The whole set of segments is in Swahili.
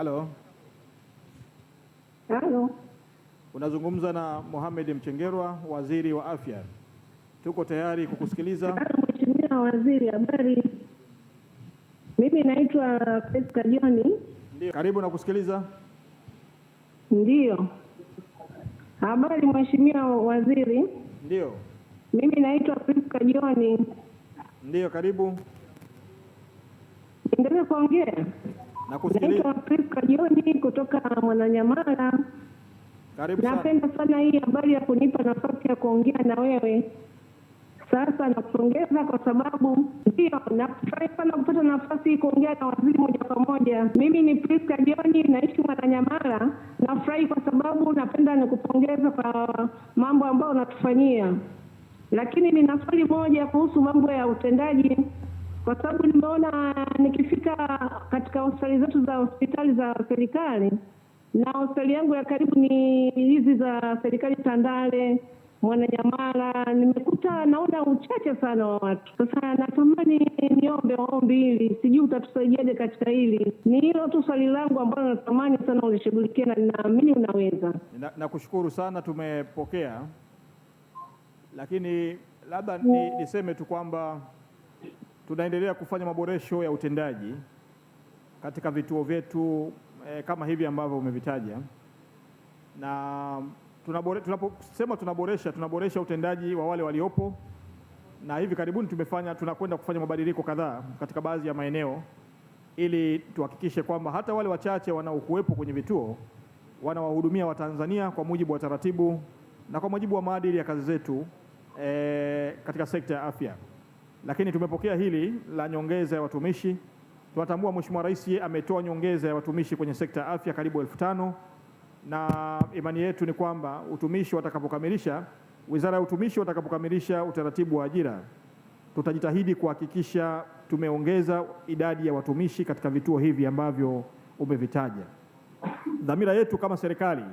Halo. Halo. Unazungumza na Mohamed Mchengerwa, Waziri wa Afya. Tuko tayari kukusikiliza. Mheshimiwa Waziri, habari? Mimi naitwa Priska John. Ndio, karibu na kusikiliza. Ndio. Habari Mheshimiwa Waziri. Ndio. Mimi naitwa Priska John. Ndio, karibu. Endelea kuongea. Nakusikiliza. Naitwa Priska John kutoka Mwananyamala. Karibu sana. Napenda sana hii habari ya kunipa nafasi ya kuongea na wewe. Sasa nakupongeza kwa sababu ndio nafurahi sana kupata nafasi hii kuongea na waziri moja kwa moja. Mimi ni Priska John, naishi Mwananyamala. Nafurahi kwa sababu napenda nikupongeza kwa mambo ambayo unatufanyia. Lakini nina swali moja kuhusu mambo ya utendaji, kwa sababu nimeona nikifika katika hospitali za serikali, na hospitali yangu ya karibu ni hizi za serikali Tandale, Mwananyamala, nimekuta naona uchache sana wa watu. Sasa natamani niombe ombi hili, sijui utatusaidiaje katika hili. Ni hilo tu swali langu ambalo natamani sana ulishughulikie, na ninaamini unaweza. Nakushukuru sana, tumepokea. Lakini labda niseme tu kwamba tunaendelea kufanya maboresho ya utendaji katika vituo vyetu kama hivi ambavyo umevitaja, na tunaposema tunaboresha utendaji wa wale waliopo, na hivi karibuni tunakwenda kufanya mabadiliko kadhaa katika baadhi ya maeneo ili tuhakikishe kwamba hata wale wachache wanaokuwepo kwenye vituo wanawahudumia Watanzania kwa mujibu wa taratibu na kwa mujibu wa maadili ya kazi zetu katika sekta ya afya. Lakini tumepokea hili la nyongeza ya watumishi. Tunatambua Mheshimiwa Rais ametoa nyongeza ya watumishi kwenye sekta ya afya karibu 5,000, na imani yetu ni kwamba Wizara ya Utumishi watakapokamilisha utaratibu wa ajira, tutajitahidi kuhakikisha tumeongeza idadi ya watumishi katika vituo hivi ambavyo umevitaja. Dhamira yetu kama serikali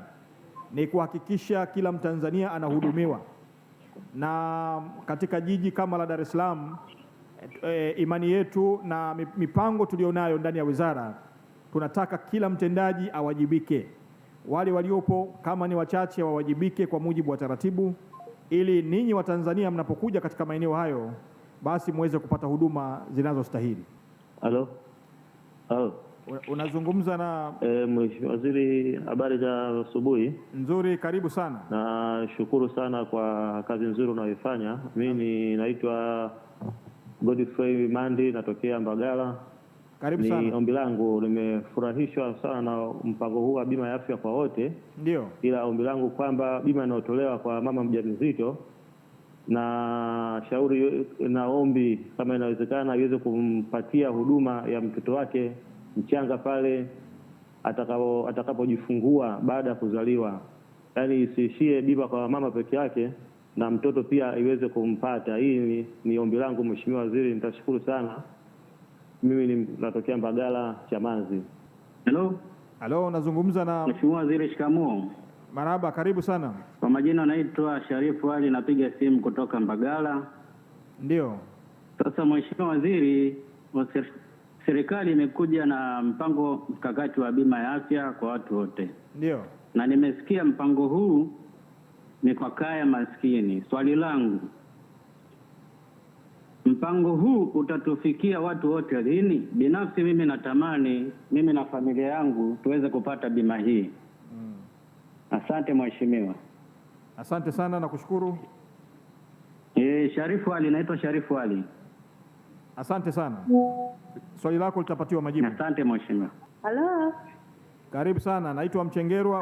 ni kuhakikisha kila Mtanzania anahudumiwa, na katika jiji kama la Dar es Salaam imani yetu na mipango tulionayo ndani ya wizara, tunataka kila mtendaji awajibike. Wale waliopo kama ni wachache wawajibike kwa mujibu wa taratibu, ili ninyi Watanzania mnapokuja katika maeneo hayo basi muweze kupata huduma zinazostahili. Halo. Unazungumza na Mheshimiwa Waziri, habari za asubuhi. Nzuri, karibu sana. Nashukuru sana kwa kazi nzuri unayoifanya. Mimi naitwa Godfrey Mandi, natokea Mbagala. Karibu sana. Ni ombi langu, nimefurahishwa sana na mpango huu wa bima ya afya kwa wote. Ndio. Ila ombi langu kwamba bima inayotolewa kwa mama mjamzito, na shauri na ombi kama inawezekana iweze kumpatia huduma ya mtoto wake mchanga pale atakapojifungua baada ya kuzaliwa. Yaani isiishie bima kwa mama peke yake, na mtoto pia iweze kumpata. Hii ni ombi langu Mheshimiwa Waziri, nitashukuru sana. Mimi natokea Mbagala Chamazi. Halo, nazungumza na Mheshimiwa Waziri. Shikamoo. Marhaba, karibu sana. Kwa majina naitwa Sharifu Ali, napiga simu kutoka Mbagala. Ndio. Sasa Mheshimiwa Waziri, serikali imekuja na mpango mkakati wa bima ya afya kwa watu wote. Ndio. Na nimesikia mpango huu ni kwa kaya maskini. Swali langu, mpango huu utatufikia watu wote lini? Binafsi mimi natamani mimi na familia yangu tuweze kupata bima hii. Asante Mheshimiwa. Asante sana, nakushukuru. Sharifu Ali, naitwa Sharifu Ali. Asante sana. Swali lako litapatiwa majibu. Asante Mheshimiwa. Halo. Karibu sana, naitwa Mchengerwa,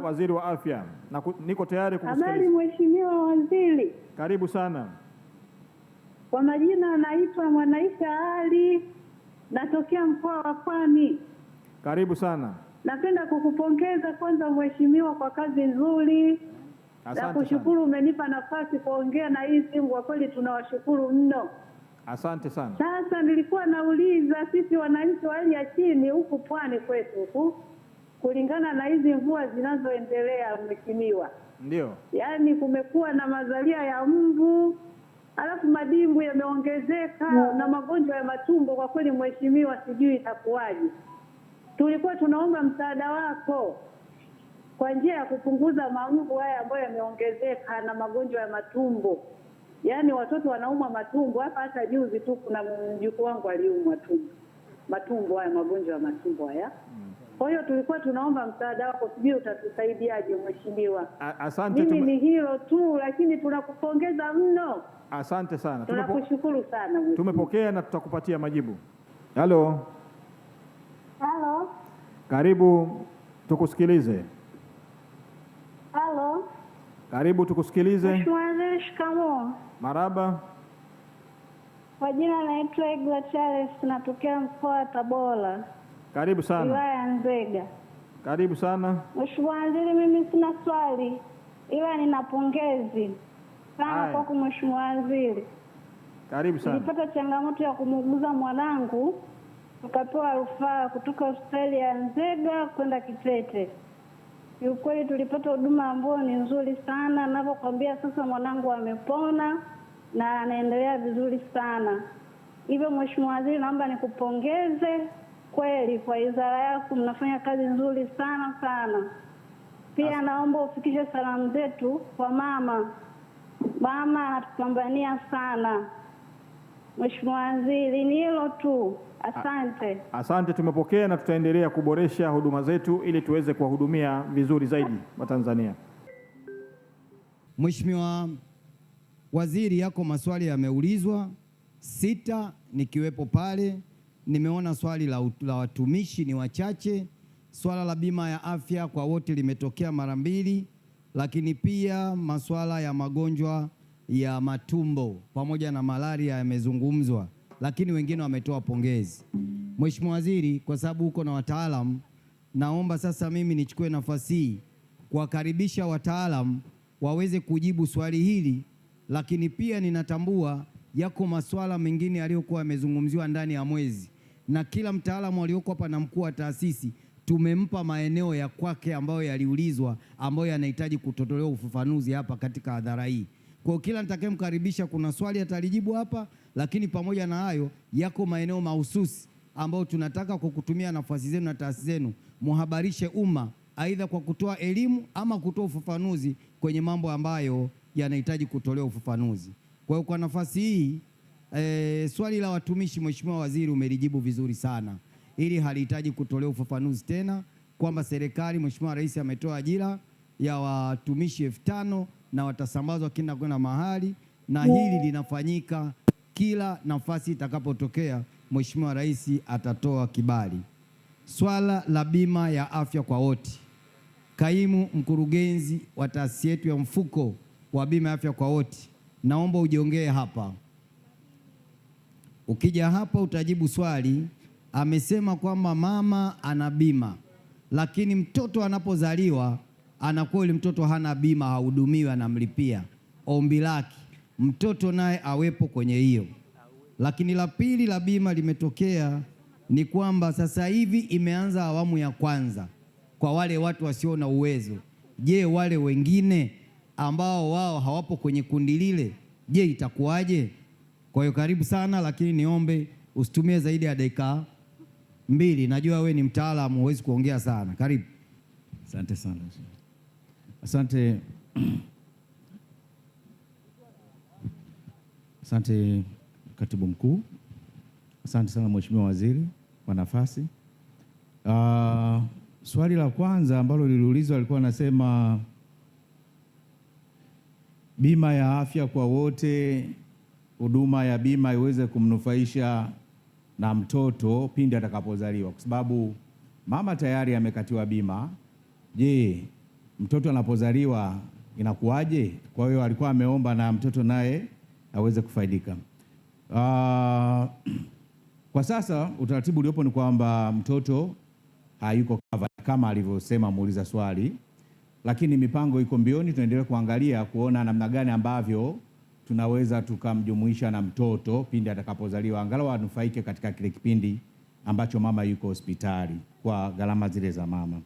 waziri wa afya. Niko tayari kukusikiliza. Habari Mheshimiwa Waziri. Karibu sana. Kwa majina naitwa Mwanaisha Ali, natokea mkoa wa Pwani. Karibu sana. Napenda kukupongeza kwanza Mheshimiwa kwa kazi nzuri. Asante. Na kushukuru umenipa nafasi kuongea na hii simu, kwa kweli tunawashukuru mno. Asante sana. Sasa nilikuwa nauliza, sisi wananchi wa hali ya chini huku Pwani kwetu huku, kulingana na hizi mvua zinazoendelea Mheshimiwa. Ndio. Yaani kumekuwa na mazalia ya mbu, alafu madimbu yameongezeka na magonjwa ya matumbo. Kwa kweli Mheshimiwa, sijui itakuwaje. tulikuwa tunaomba msaada wako kwa njia ya kupunguza maumivu haya ambayo yameongezeka na magonjwa ya matumbo. Yaani watoto wanaumwa matumbo. Hata juzi tu kuna mjukuu wangu aliumwa matumbo haya, magonjwa ya matumbo haya. Kwa hiyo tulikuwa tunaomba msaada wako, sijui utatusaidiaje mheshimiwa. Asante. Mimi ni hilo tu, lakini tunakupongeza mno. Asante sana. Tunakushukuru sana mheshimiwa. Tumepokea na tutakupatia majibu. Halo. Halo. Karibu tukusikilize. Halo. Karibu tukusikilize. Mheshimiwa Waziri, shikamoo. Maraba. Kwa jina naitwa Egla Charles, natokea mkoa wa Tabora. Karibu sana. Wilaya ya Nzega. Karibu sana. Mheshimiwa Waziri, mimi sina swali ila nina pongezi sana kwako Mheshimiwa Waziri. Karibu sana. Nilipata changamoto ya kumuuguza mwanangu, tukapewa rufaa kutoka hospitali ya Nzega kwenda Kitete. Kiukweli tulipata huduma ambayo ni nzuri sana. Ninapokuambia sasa mwanangu amepona na anaendelea vizuri sana. Hivyo Mheshimiwa Waziri, naomba nikupongeze kweli kwa wizara yako, mnafanya kazi nzuri sana sana. Pia naomba ufikishe salamu zetu kwa mama. Mama anatupambania sana. Mheshimiwa Waziri, ni hilo tu. Asante. Asante, tumepokea na tutaendelea kuboresha huduma zetu ili tuweze kuwahudumia vizuri zaidi Watanzania. Mheshimiwa Waziri, yako maswali yameulizwa 6 nikiwepo pale. Nimeona swali la watumishi ni wachache. Swala la bima ya afya kwa wote limetokea mara 2, lakini pia masuala ya magonjwa ya matumbo pamoja na malaria yamezungumzwa, lakini wengine wametoa pongezi. Mheshimiwa Waziri, kwa sababu uko na wataalamu, naomba sasa mimi nichukue nafasi hii kuwakaribisha wataalamu waweze kujibu swali hili, lakini pia ninatambua yako masuala mengine yaliyokuwa yamezungumziwa ndani ya mwezi, na kila mtaalamu aliyoko hapa na mkuu wa taasisi tumempa maeneo ya kwake ambayo yaliulizwa, ambayo yanahitaji kutotolewa ufafanuzi hapa katika hadhara hii. Kwa kila nitakayemkaribisha kuna swali atalijibu hapa, lakini pamoja na hayo yako maeneo mahususi ambayo tunataka kwa kutumia nafasi zenu na taasisi zenu muhabarishe umma, aidha kwa kutoa elimu ama kutoa ufafanuzi kwenye mambo ambayo yanahitaji kutolewa ufafanuzi. Kwa hiyo kwa nafasi hii swali la watumishi Mheshimiwa Waziri umelijibu vizuri sana. Ili halihitaji kutolewa ufafanuzi tena, kwamba serikali Mheshimiwa Rais ametoa ajira ya watumishi 5,000 na watasambazwa kila kwenda mahali, na hili linafanyika kila nafasi itakapotokea Mheshimiwa Rais atatoa kibali. Swala la bima ya afya kwa wote, kaimu mkurugenzi wa taasisi yetu ya mfuko wa bima ya afya kwa wote, naomba ujiongee hapa. Ukija hapa utajibu swali. Amesema kwamba mama ana bima, lakini mtoto anapozaliwa anakuwa yule mtoto hana bima, hahudumiwi, anamlipia. Ombi lake mtoto naye awepo kwenye hiyo. Lakini la pili la bima limetokea ni kwamba sasa hivi imeanza awamu ya kwanza kwa wale watu wasio na uwezo. Je, wale wengine ambao wao hawapo kwenye kundi lile, je itakuwaje? Kwa hiyo karibu sana, lakini niombe usitumie zaidi ya dakika 2. Najua we ni mtaalamu, huwezi kuongea sana. Karibu. Asante sana. Asante. Asante Katibu Mkuu. Asante sana Mheshimiwa Waziri kwa nafasi. Swali la kwanza ambalo liliulizwa alikuwa anasema bima ya afya kwa wote, huduma ya bima iweze kumnufaisha na mtoto pindi atakapozaliwa, kwa sababu mama tayari amekatiwa bima. Je, mtoto anapozaliwa inakuwaje? Kwa hiyo alikuwa ameomba na mtoto naye aweze kufaidika. Kwa sasa utaratibu uliopo ni kwamba mtoto hayuko covered kama alivyosema muuliza swali, lakini mipango iko mbioni. Tunaendelea kuangalia kuona namna gani ambavyo tunaweza tukamjumuisha na mtoto pindi atakapozaliwa, angalau anufaike katika kile kipindi ambacho mama yuko hospitali kwa gharama zile za mama.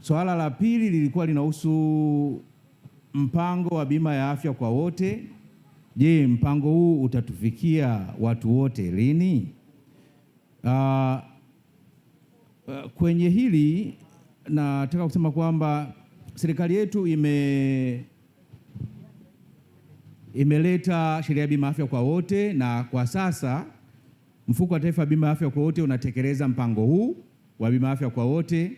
Swala la pili lilikuwa linahusu mpango wa bima ya afya kwa wote. Je, mpango huu utatufikia watu wote lini? Kwenye hili nataka kusema kwamba serikali yetu imeleta sheria ya bima afya kwa wote, na kwa sasa mfuko wa taifa wa bima afya kwa wote unatekeleza mpango huu wa bima afya kwa wote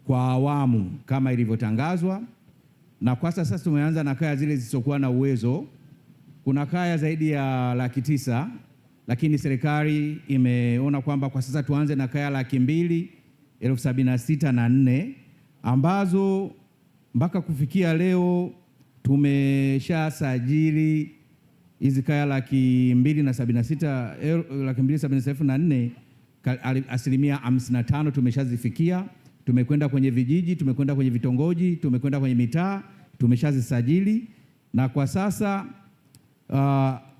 kwa awamu kama ilivyotangazwa, na kwa sasa tumeanza na kaya zile zisizokuwa na uwezo. Kuna kaya zaidi ya 900,000, lakini serikali imeona kwamba kwa sasa tuanze na kaya 276,004 ambazo mpaka kufikia leo tumeshasajili hizi kaya 276,004, asilimia 55 tumeshazifikia. Tumekwenda kwenye vijiji, tumekwenda kwenye vitongoji, tumekwenda kwenye mitaa, tumeshazisajili, na kwa sasa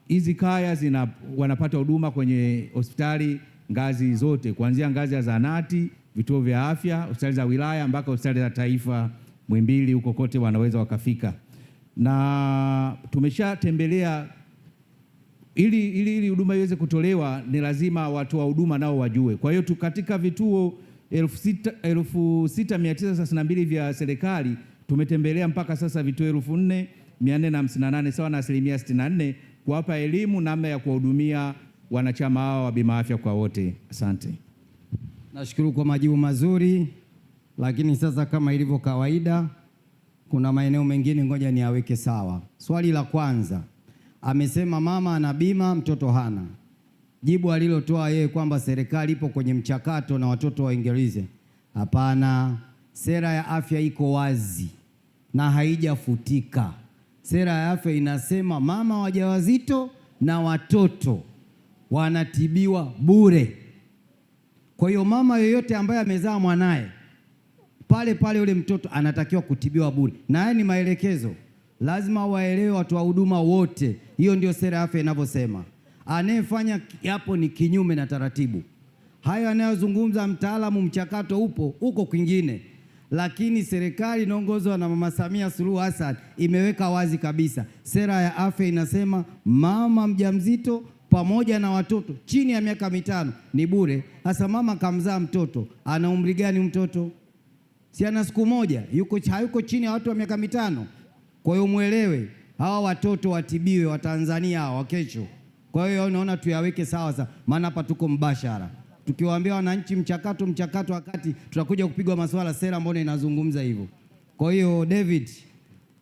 hizi kaya wanapata huduma kwenye hospitali ngazi zote, kuanzia ngazi ya zahanati, vituo vya afya, hospitali za wilaya mpaka hospitali za taifa Muhimbili, huko kote wanaweza wakafika. Na tumeshatembelea ili huduma iweze kutolewa, ni lazima watu wa huduma nao wajue. Kwa hiyo katika vituo 6,932 vya serikali tumetembelea mpaka sasa vituo 4,458 sawa na asilimia 64, kuwapa elimu namna ya kuwahudumia wanachama hao wa bima afya kwa wote. Asante. Nashukuru kwa majibu mazuri, lakini sasa kama ilivyo kawaida, kuna maeneo mengine ngoja niaweke sawa. Swali la kwanza, amesema mama ana bima, mtoto hana. Jibu alilotoa yeye kwamba serikali ipo kwenye mchakato na watoto waingilize. Hapana, sera ya afya iko wazi na haijafutika. Sera ya afya inasema mama wajawazito na watoto wanatibiwa bure. Kwa hiyo mama yoyote ambaye amezaa mwanaye pale pale yule mtoto anatakiwa kutibiwa bure, na haya ni maelekezo, lazima waelewe watu wa huduma wote. Hiyo ndio sera ya afya inavyosema. Anayefanya hapo ni kinyume na taratibu. Hayo anayozungumza mtaalamu, mchakato uko kwingine, lakini serikali inaongozwa na Mama Samia Suluhu Hassan imeweka wazi kabisa. Sera ya afya inasema mama mjamzito pamoja na watoto chini ya miaka 5 ni bure. Sasa mama kamzaa mtoto, ana umri gani mtoto? Si ana siku moja, hayuko chini ya watu wa miaka 5. Kwa hiyo muelewe, hawa watoto watibiwe, wa Tanzania wa kesho. Kwa hiyo naona tuyaweke sawa sasa, maana hapa tuko mbashara. Tukiwaambia wananchi mchakato wakati tutakuja kupigwa maswala sera mbona inazungumza hivyo. Kwa hiyo David,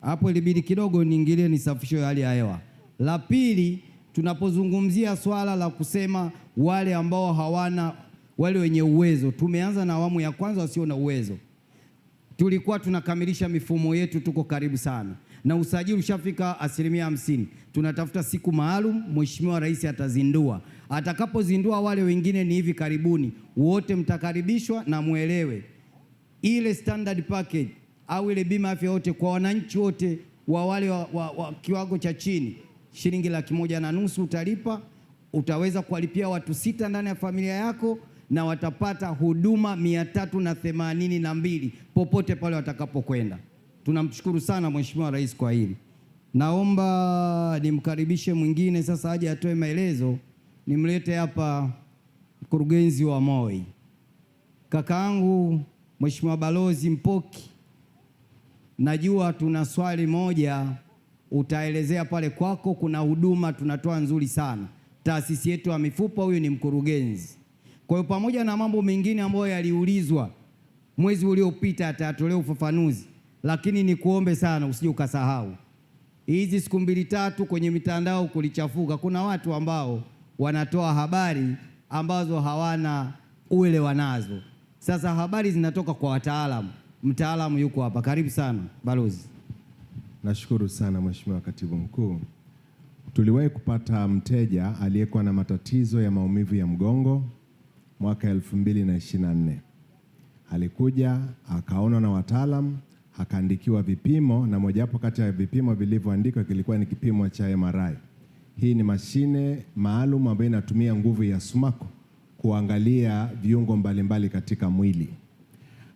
hapo ilibidi kidogo niingilie nisafishe hali ya hewa. La pili, tunapozungumzia swala la kusema wale ambao hawana, wale wenye uwezo, tumeanza na awamu ya kwanza wasio na uwezo. Tulikuwa tunakamilisha mifumo yetu, tuko karibu sana na usajili ushafika 50%. Tunatafuta siku maalum, Mheshimiwa Rais atazindua. Atakapozindua wale wengine ni hivi karibuni, wote mtakaribishwa, na muelewe ile standard package au ile bima afya yote kwa wananchi wote wa wale wa kiwango cha chini, shilingi 1,500 utalipa. Utaweza kuwalipia watu 6 ndani ya familia yako, na watapata huduma 382 popote pale watakapokwenda. Tunamshukuru sana Mheshimiwa Rais kwa hili. Naomba nimkaribishe mwingine sasa aje atoe maelezo. Nimlete hapa mkurugenzi wa MOI, kakaangu Mheshimiwa Balozi Mpoki. Najua tuna swali moja utaelezea pale kwako. Kuna huduma tunatoa nzuri sana, taasisi yetu ya mifupa, huyu ni mkurugenzi. Kwa hiyo pamoja na mambo mengine ambayo yaliulizwa mwezi uliopita atatolewa ufafanuzi, lakini nikuombe sana usije ukasahau hizi siku 2-3 kwenye mitandao kulichafuka. Kuna watu ambao wanatoa habari ambazo hawana uelewa nazo. Sasa habari zinatoka kwa wataalamu. Mtaalamu yuko hapa, karibu sana balozi. Nashukuru sana Mheshimiwa Katibu Mkuu. Tuliwahi kupata mteja aliyekuwa na matatizo ya maumivu ya mgongo mwaka 2024. Alikuja akaonwa na wataalamu, akaandikiwa vipimo, na mojawapo kati ya vipimo vilivyoandikwa kilikuwa ni kipimo cha MRI. Hii ni mashine maalum ambayo inatumia nguvu ya sumaku kuangalia viungo mbalimbali katika mwili.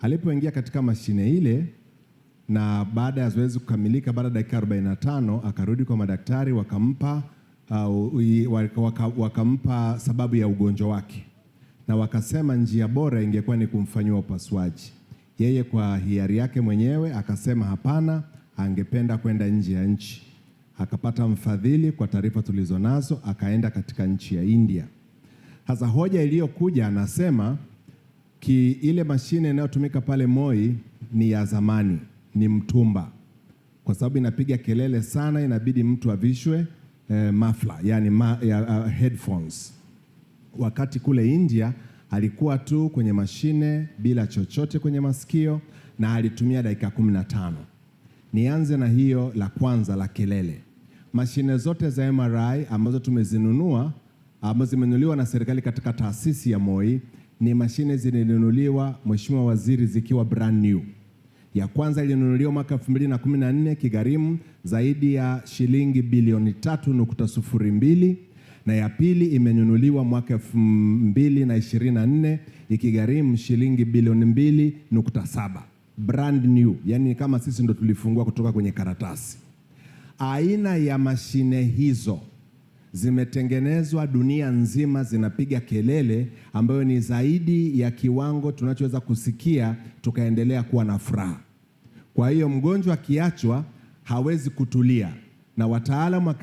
Alipoingia katika mashine ile, na baada ya zoezi kukamilika, baada ya dakika 45 akarudi kwa madaktari, wakampa sababu ya ugonjwa wake, na wakasema njia bora ingekuwa ni kumfanyia upasuaji. Yeye kwa hiari yake mwenyewe akasema hapana, angependa kwenda nje ya nchi. Akapata mfadhili, kwa taarifa tulizonazo, akaenda katika nchi ya India. Sasa hoja iliyokuja anasema ile mashine inayotumika pale Moi ni ya zamani, ni mtumba. Kwa sababu inapiga kelele sana, inabidi mtu avishwe muffler, yani headphones. Wakati kule India alikuwa tu kwenye mashine bila chochote kwenye masikio na alitumia dakika 15. Nianze na hiyo la kwanza la kelele. Mashine zote za MRI ambazo tumezinunua, ambazo zimenunuliwa na serikali katika taasisi ya Moi, ni mashine zilinunuliwa, Mheshimiwa Waziri, zikiwa brand new. Ya kwanza ilinunuliwa mwaka 2014 kigharimu zaidi ya shilingi bilioni 3.02, na ya pili imenunuliwa mwaka 2024 ikigharimu shilingi bilioni 2.7. Brand new, yani kama sisi ndo tulifungua kutoka kwenye karatasi. Aina ya mashine hizo zimetengenezwa dunia nzima, zinapiga kelele ambayo ni zaidi ya kiwango tunachoweza kusikia tukaendelea kuwa na furaha. Kwa hiyo mgonjwa akiachwa hawezi kutulia, na wataalamu wa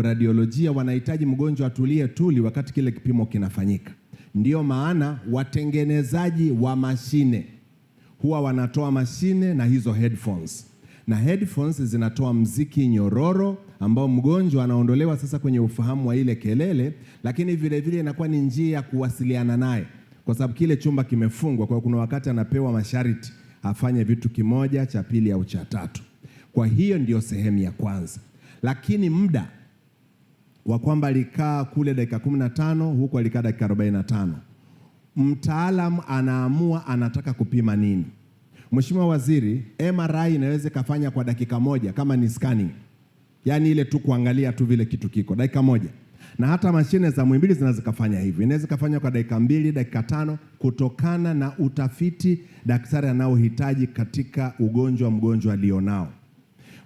radiolojia wanahitaji mgonjwa atulie tuli wakati kile kipimo kinafanyika. Ndiyo maana watengenezaji wa mashine huwa wanatoa mashine na hizo headphones, na headphones zinatoa mziki nyororo ambao mgonjwa anaondolewa sasa kwenye ufahamu wa ile kelele, lakini vile vile inakuwa ni njia ya kuwasiliana naye, kwa sababu kile chumba kimefungwa. Kwa kuna wakati anapewa masharti afanye vitu kimoja, cha pili au cha tatu. Kwa hiyo ndio sehemu ya kwanza. Lakini muda wa kwamba alikaa kule dakika 15, huko alikaa dakika 45. Mtaalamu anaamua anataka kupima nini. Mheshimiwa Waziri, MRI inaweza kufanya kwa dakika moja kama ni scanning. Yaani ile tu kuangalia tu vile kitu kiko, dakika moja. Na hata mashine za Muhimbili zinaweza kufanya hivyo. Inaweza kufanya kwa dakika 2, dakika 5 kutokana na utafiti daktari anaohitaji katika mgonjwa alionao.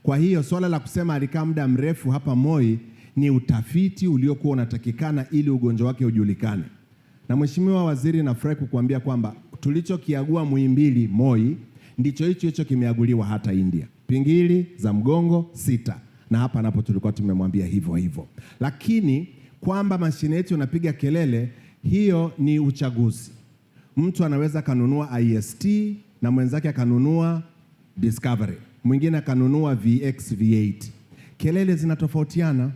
Kwa hiyo swala la kusema alikaa muda mrefu hapa Moi ni utafiti uliokuwa unatakikana ili ugonjwa wake ujulikane. Na Mheshimiwa Waziri, nafurahi kukuambia kwamba tulichokiagua Muhimbili Moi ndicho hicho kimeaguliwa hata India. Pingili za mgongo 6, na hapa napo tulikuwa tumemwambia hivyo. Lakini kwamba mashine yetu inapiga kelele, hiyo ni uchaguzi. Mtu anaweza kanunua IST na mwenzake akanunua Discovery, mwingine akanunua VX V8. Kelele zinatofautiana.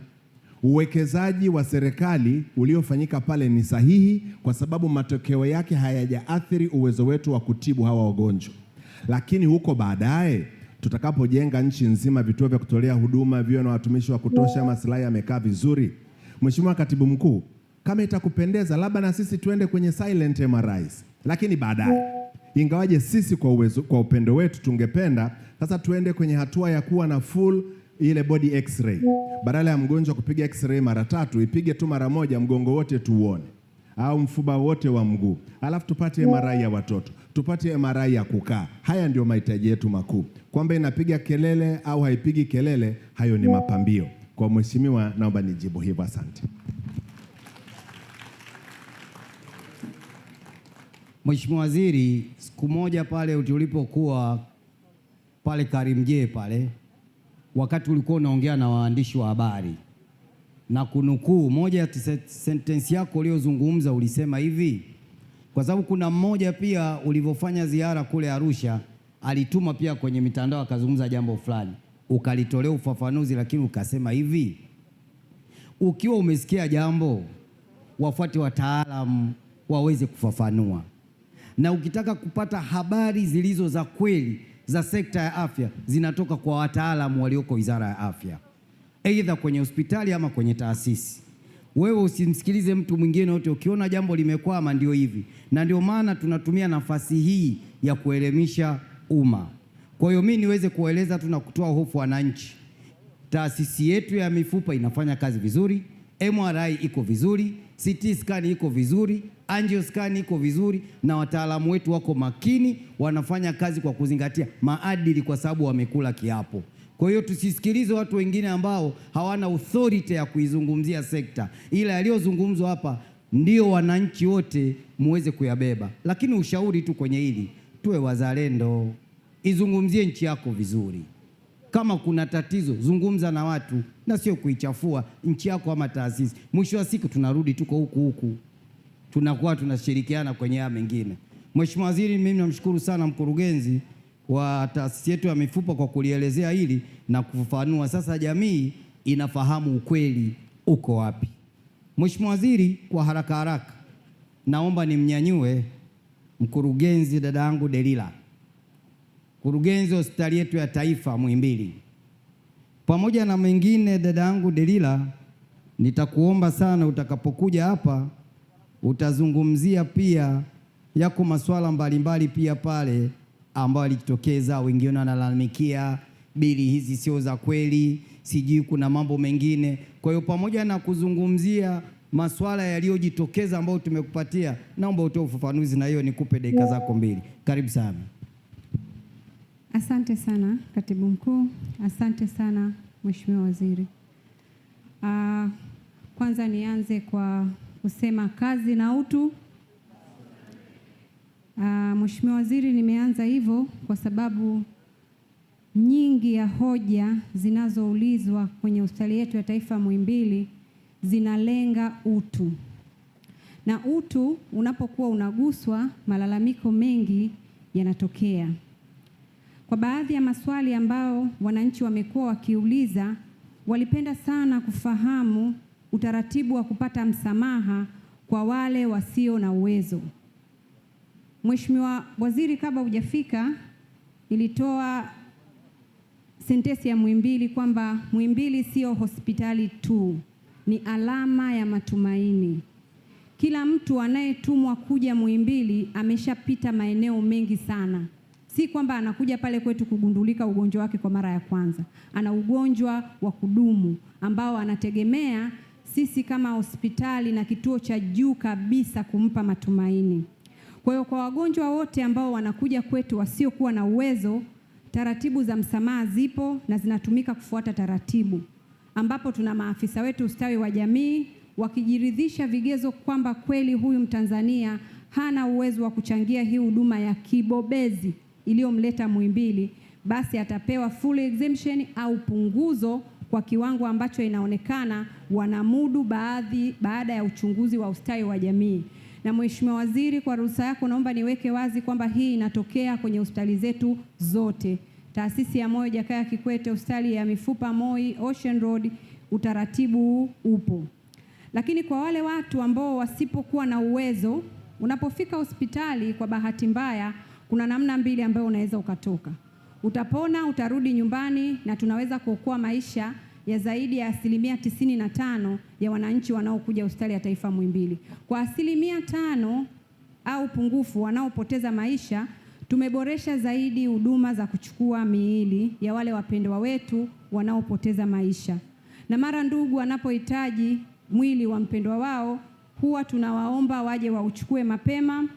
Uwekezaji wa serikali uliofanyika pale ni sahihi kwa sababu matokeo yake hayajaathiri uwezo wetu wa kutibu hawa wagonjwa. Lakini huko baadaye tutakapojenga nchi nzima vituo vya kutolea huduma, viwe na watumishi wa kutosha, maslahi yamekaa vizuri, Mheshimiwa Katibu Mkuu, kama itakupendeza labda na sisi tuende kwenye silent MRIs. Lakini baadaye, ingawaje sisi kwa upendo wetu tungependa sasa tuende kwenye hatua ya kuwa na full ile body x-ray. Badala ya mgonjwa kupiga x-ray mara 3, ipige tu mara moja mgongo wote tuone, au mfuba wote wa mguu. Alafu tupate MRI ya watoto, tupate MRI ya kukaa. Haya ndio mahitaji yetu makuu. Kwamba inapiga kelele au haipigi kelele, hayo ni mapambio. Kwa Mheshimiwa, naomba nijibu hivyo. Asante. Mheshimiwa Waziri, siku moja pale tulipokuwa pale Karimjee pale, wakati ulikuwa unaongea na waandishi wa habari na kunukuu moja ya sentensi yako uliyozungumza, ulisema hivi, kwa sababu kuna mmoja pia ulivyofanya ziara kule Arusha alituma pia kwenye mitandao akazungumza jambo fulani, ukalitolea ufafanuzi, lakini ukasema hivi, ukiwa umesikia jambo wafuate wataalamu waweze kufafanua, na ukitaka kupata habari zilizo za kweli za sekta ya afya zinatoka kwa wataalamu walioko Wizara ya Afya, aidha kwenye hospitali ama kwenye taasisi. Wewe usimsikilize mtu mwingine yote. Ukiona jambo limekwama, ndio hivi, na ndio maana tunatumia nafasi hii ya kuelimisha umma. Kwa hiyo mimi niweze kueleza tu na kutoa hofu wananchi, taasisi yetu ya mifupa inafanya kazi vizuri, MRI iko vizuri, CT scan iko vizuri, angio scan iko vizuri, na wataalamu wetu wako makini, wanafanya kazi kwa kuzingatia maadili kwa sababu wamekula kiapo. Kwa hiyo tusisikilize watu wengine ambao hawana authority ya kuizungumzia sekta, ila yaliyozungumzwa hapa ndio wananchi wote muweze kuyabeba. Lakini ushauri tu kwenye hili, tuwe wazalendo, izungumzie nchi yako vizuri. Kama kuna tatizo, zungumza na watu na sio kuichafua nchi yako ama taasisi. Mwisho wa siku tunarudi tuko huku, tunakuwa tunashirikiana kwenye haya mengine. Mheshimiwa Waziri, mimi namshukuru sana mkurugenzi wa taasisi yetu ya mifupa kwa kulielezea hili na kufafanua. Sasa jamii inafahamu ukweli uko wapi. Mheshimiwa Waziri, kwa haraka haraka naomba nimnyanyue mkurugenzi dada yangu Delila, mkurugenzi wa hospitali yetu ya taifa Muhimbili. Pamoja na mengine, dada yangu Delila, nitakuomba sana utakapokuja hapa utazungumzia pia yako masuala mbalimbali pia pale ambayo alijitokeza, wengine wanalalamikia bili hizi sio za kweli, sijui kuna mambo mengine. Kwa hiyo pamoja na kuzungumzia masuala yaliyojitokeza ambayo tumekupatia, naomba utoe ufafanuzi, na hiyo nikupe dakika zako 2. Karibu sana. Asante sana Katibu Mkuu, asante sana Mheshimiwa Waziri. Kwanza nianze kwa kusema kazi na utu. Mheshimiwa Waziri, nimeanza hivyo kwa sababu nyingi ya hoja zinazoulizwa kwenye hospitali yetu ya taifa Muhimbili zinalenga utu. Na utu unapokuwa unaguswa, malalamiko mengi yanatokea. Kwa baadhi ya maswali ambao wananchi wamekuwa wakiuliza, walipenda sana kufahamu utaratibu wa kupata msamaha kwa wale wasio na uwezo. Mheshimiwa Waziri, kabla hujafika ilitoa sentensi ya Muhimbili kwamba Muhimbili sio hospitali tu, ni alama ya matumaini. Kila mtu anayetumwa kuja Muhimbili ameshapita maeneo mengi sana. Si kwamba anakuja pale kwetu kugundulika ugonjwa wake kwa mara ya kwanza. Ana ugonjwa wa kudumu ambao anategemea sisi kama hospitali na kituo cha juu kabisa kumpa matumaini. Kwa hiyo kwa wagonjwa wote ambao wanakuja kwetu wasiokuwa na uwezo, taratibu za msamaha zipo na zinatumika kufuata taratibu, ambapo tuna maafisa wetu ustawi wa jamii wakijiridhisha vigezo kwamba kweli huyu Mtanzania hana uwezo wa kuchangia hii huduma ya kibobezi iliyomleta Muhimbili, basi atapewa full exemption au punguzo kwa kiwango ambacho inaonekana wanamudu baada ya uchunguzi wa ustawi wa jamii. Na Mheshimiwa Waziri, kwa ruhusa yako naomba niweke wazi kwamba hii inatokea kwenye hospitali zetu zote. Taasisi ya Moyo Jakaya Kikwete, hospitali ya mifupa Moi, Ocean Road, utaratibu upo. Lakini kwa wale watu ambao wasipokuwa na uwezo, unapofika hospitali kwa bahati mbaya, kuna namna mbili ambayo unaweza ukatoka. Utapona, utarudi nyumbani, na tunaweza kuokoa maisha ya zaidi ya 95% ya wananchi wanaokuja hospitali ya taifa Muhimbili. Kwa 5% au pungufu wanaopoteza maisha, tumeboresha zaidi huduma za kuchukua miili ya wale wapendwa wetu wanaopoteza maisha. Na mara ndugu wanapohitaji mwili wa mpendwa wao, huwa tunawaomba waje wauchukue mapema,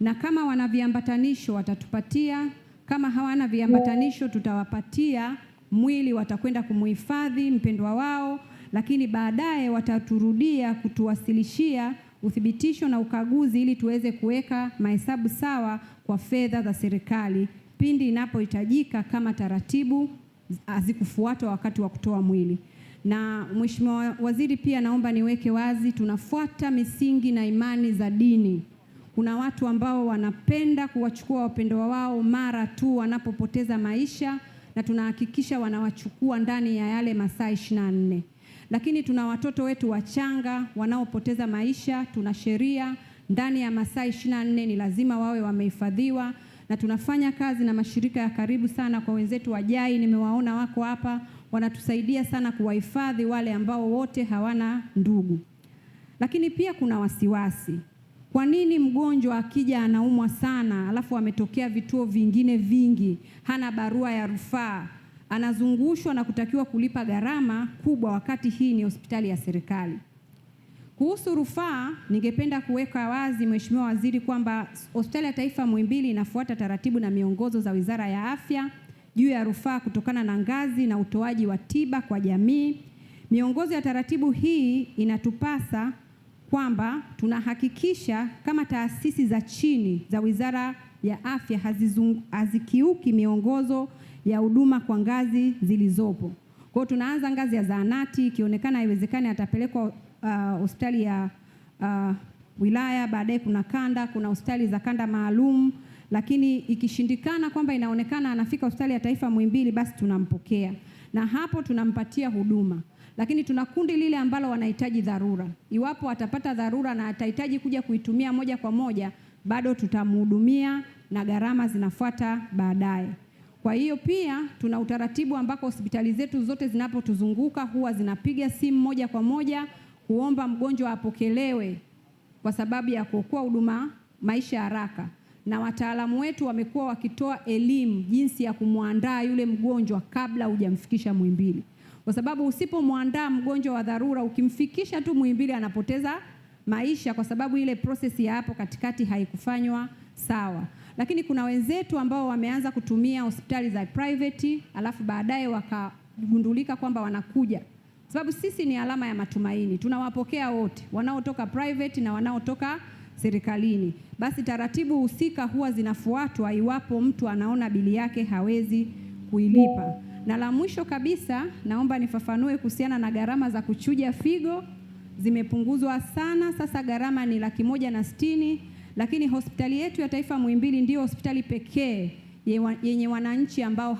na kama wana viambatanisho watatupatia, kama hawana viambatanisho tutawapatia mwili, watakwenda kumuhifadhi mpendwa wao, lakini baadaye wataturudia kutuwasilishia uthibitisho na ukaguzi ili tuweze kuweka mahesabu sawa kwa fedha za serikali pindi inapohitajika, kama taratibu hazikufuatwa wakati wa kutoa mwili. Na Mheshimiwa Waziri, pia naomba niweke wazi, tunafuata misingi na imani za dini. Kuna watu ambao wanapenda kuwachukua wapendwa wao mara tu wanapopoteza maisha, na tunahakikisha wanawachukua ndani ya yale masaa 24. Lakini tuna watoto wetu wachanga wanaopoteza maisha, tuna sheria ndani ya masaa 24 ni lazima wawe wamehifadhiwa, na tunafanya kazi na mashirika ya karibu sana kwa wenzetu wa JAI, nimewaona wako hapa, wanatusaidia sana kuwahifadhi wale ambao wote hawana ndugu. Lakini pia kuna wasiwasi. Kwa nini mgonjwa akija anaumwa sana, alafu ametokea vituo vingine vingi, hana barua ya rufaa, anazungushwa na kutakiwa kulipa gharama kubwa wakati hii ni hospitali ya serikali? Kuhusu rufaa, ningependa kuweka wazi Mheshimiwa Waziri kwamba hospitali ya taifa Muhimbili inafuata taratibu na miongozo za Wizara ya Afya juu ya rufaa kutokana na ngazi na utoaji wa tiba kwa jamii. Miongozo ya taratibu hii inatupasa kwamba tunahakikisha kama taasisi za chini za Wizara ya Afya hazikiuki miongozo ya huduma kwa ngazi zilizopo. Kwa hiyo tunaanza ngazi ya zahanati, ikionekana haiwezekani atapelekwa hospitali ya wilaya, baadaye kuna kanda, kuna hospitali za kanda maalum, lakini ikishindikana kwamba inaonekana anafika hospitali ya taifa Muhimbili, basi tunampokea na hapo tunampatia huduma. Lakini tuna kundi lile ambalo wanahitaji dharura. Iwapo atapata dharura na atahitaji kuja kuitumia moja kwa moja, bado tutamhudumia na gharama zinafuata baadaye. Kwa hiyo pia tuna utaratibu ambako hospitali zetu zote zinapotuzunguka huwa zinapiga simu moja kwa moja kuomba mgonjwa apokelewe kwa sababu ya kuokoa huduma maisha haraka. Na wataalamu wetu wamekuwa wakitoa elimu jinsi ya kumwandaa yule mgonjwa kabla hujamfikisha Muhimbili. Kwa sababu usipomwandaa mgonjwa wa dharura, ukimfikisha tu Muhimbili anapoteza maisha kwa sababu ile process ya hapo katikati haikufanywa sawa. Lakini kuna wenzetu ambao wameanza kutumia hospitali za private, alafu baadaye wakagundulika kwamba wanakuja. Sababu sisi ni alama ya matumaini. Tunawapokea wote, wanaotoka private na wanaotoka serikalini. Basi taratibu husika huwa zinafuatwa iwapo mtu anaona bili yake hawezi kuilipa. Na la mwisho kabisa, naomba nifafanue kuhusiana na gharama za kuchuja figo. Zimepunguzwa sana, sasa gharama ni 160,000, lakini hospitali yetu ya taifa Muhimbili ndio hospitali pekee yenye wananchi ambao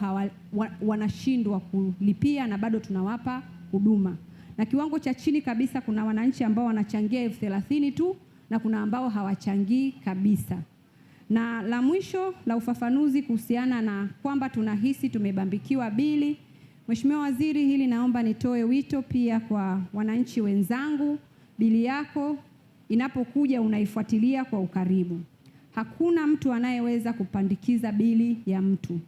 wanashindwa kulipia na bado tunawapa huduma. Na kiwango cha chini kabisa kuna wananchi ambao wanachangia 30,000 tu na kuna ambao hawachangii kabisa. Na la mwisho la ufafanuzi kuhusiana na kwamba tunahisi tumebambikiwa bili. Mheshimiwa Waziri, hili naomba nitoe wito pia kwa wananchi wenzangu. Bili yako inapokuja unaifuatilia kwa ukaribu. Hakuna mtu anayeweza kupandikiza bili ya mtu.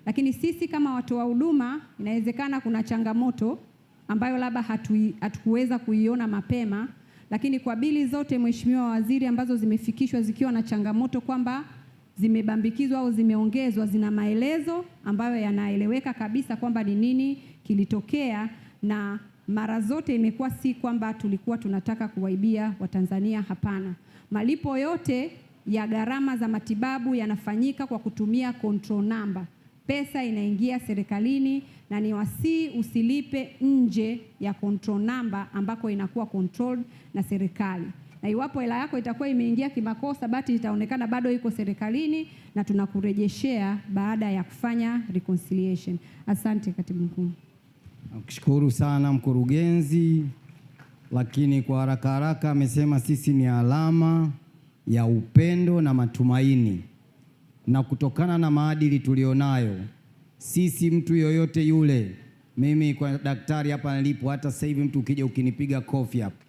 Lakini sisi kama watoa huduma inawezekana kuna changamoto ambayo labda hatukuweza kuiona mapema, lakini kwa bili zote Mheshimiwa Waziri ambazo zimefikishwa zikiwa na changamoto kwamba zimebambikizwa au zimeongezwa, zina maelezo ambayo yanaeleweka kabisa kwamba ni nini kilitokea, na mara zote imekuwa si kwamba tulikuwa tunataka kuwaibia Watanzania, hapana. Malipo yote ya gharama za matibabu yanafanyika kwa kutumia control number. Pesa inaingia serikalini na ni wasii usilipe nje ya control number ambako inakuwa controlled na serikali. Na iwapo hela yako itakuwa imeingia kimakosa, basi itaonekana bado iko serikalini na tunakurejeshea baada ya kufanya reconciliation. Asante Katibu Mkuu. Nakushukuru sana mkurugenzi, lakini kwa haraka haraka amesema sisi ni alama ya upendo na matumaini, na kutokana na maadili tulionayo sisi, mtu yoyote yule, mimi kwa daktari hapa nilipo, hata sasa hivi mtu ukija ukinipiga kofi hapa,